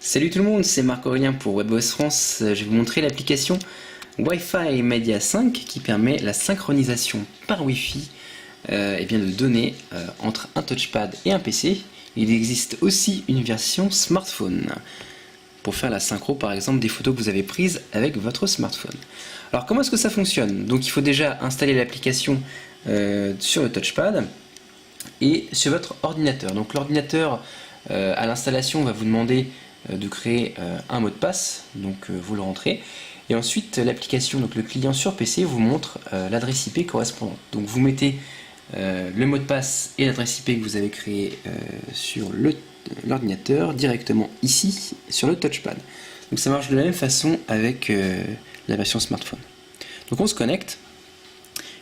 Salut tout le monde, c'est Marc-Aurélien pour WebOS France. Je vais vous montrer l'application Wi-Fi Media 5 qui permet la synchronisation par Wi-Fi de données entre un touchpad et un PC. Il existe aussi une version smartphone pour faire la synchro par exemple des photos que vous avez prises avec votre smartphone. Alors comment est-ce que ça fonctionne? Donc il faut déjà installer l'application sur le touchpad et sur votre ordinateur. Donc l'ordinateur à l'installation va vous demander de créer un mot de passe, donc vous le rentrez, et ensuite l'application, donc le client sur PC vous montre l'adresse IP correspondante. Donc vous mettez le mot de passe et l'adresse IP que vous avez créé sur l'ordinateur directement ici sur le touchpad. Donc ça marche de la même façon avec la version smartphone. Donc on se connecte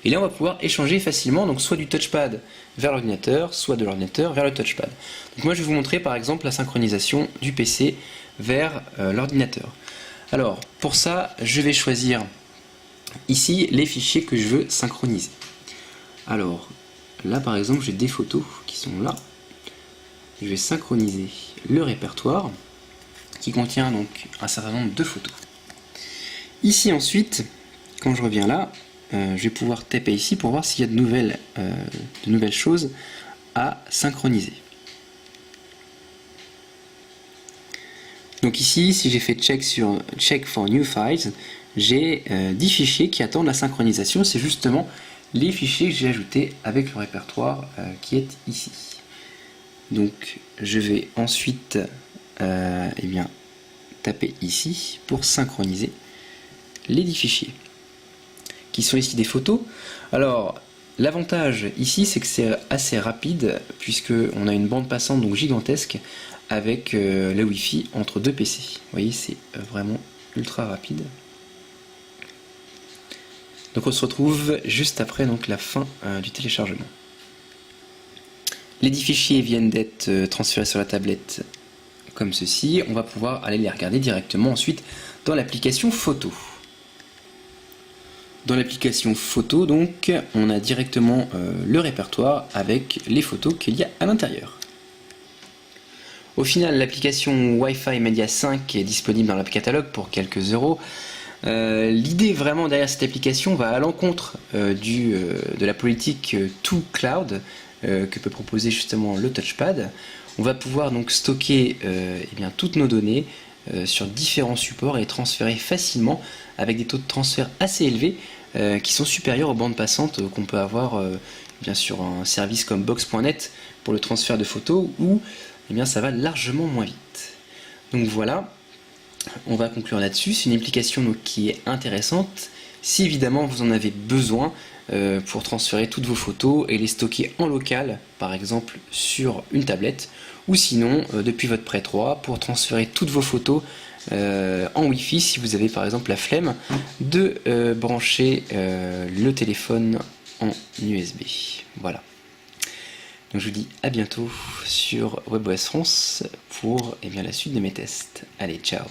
et là on va pouvoir échanger facilement, donc soit du touchpad vers l'ordinateur, soit de l'ordinateur vers le touchpad. Donc moi je vais vous montrer par exemple la synchronisation du PC vers l'ordinateur. Alors pour ça je vais choisir ici les fichiers que je veux synchroniser. Alors là par exemple j'ai des photos qui sont là. Je vais synchroniser le répertoire qui contient donc un certain nombre de photos. Ici ensuite, quand je reviens là, je vais pouvoir taper ici pour voir s'il y a de nouvelles choses à synchroniser. Donc ici, si j'ai fait check for new files, j'ai 10 fichiers qui attendent la synchronisation. C'est justement les fichiers que j'ai ajoutés avec le répertoire qui est ici. Donc je vais ensuite taper ici pour synchroniser les 10 fichiers qui sont ici des photos. Alors l'avantage ici c'est que c'est assez rapide puisque on a une bande passante donc gigantesque avec le Wi-Fi entre deux PC. Vous voyez, c'est vraiment ultra rapide. Donc on se retrouve juste après donc la fin du téléchargement. Les 10 fichiers viennent d'être transférés sur la tablette comme ceci. On va pouvoir aller les regarder directement ensuite dans l'application photo. Dans l'application photo, donc, on a directement le répertoire avec les photos qu'il y a à l'intérieur. Au final, l'application Wi-Fi Media 5 est disponible dans l'App Catalogue pour quelques euros. L'idée vraiment derrière cette application va à l'encontre de la politique to cloud que peut proposer justement le touchpad. On va pouvoir donc stocker toutes nos données sur différents supports et transférer facilement avec des taux de transfert assez élevés qui sont supérieurs aux bandes passantes qu'on peut avoir sur un service comme Box.net pour le transfert de photos où ça va largement moins vite. Donc voilà, on va conclure là-dessus. C'est une application donc, qui est intéressante si évidemment vous en avez besoin pour transférer toutes vos photos et les stocker en local, par exemple sur une tablette, ou sinon depuis votre Prêt 3 pour transférer toutes vos photos en Wi-Fi si vous avez par exemple la flemme de brancher le téléphone en USB. Voilà. Donc je vous dis à bientôt sur WebOS France pour la suite de mes tests. Allez, ciao!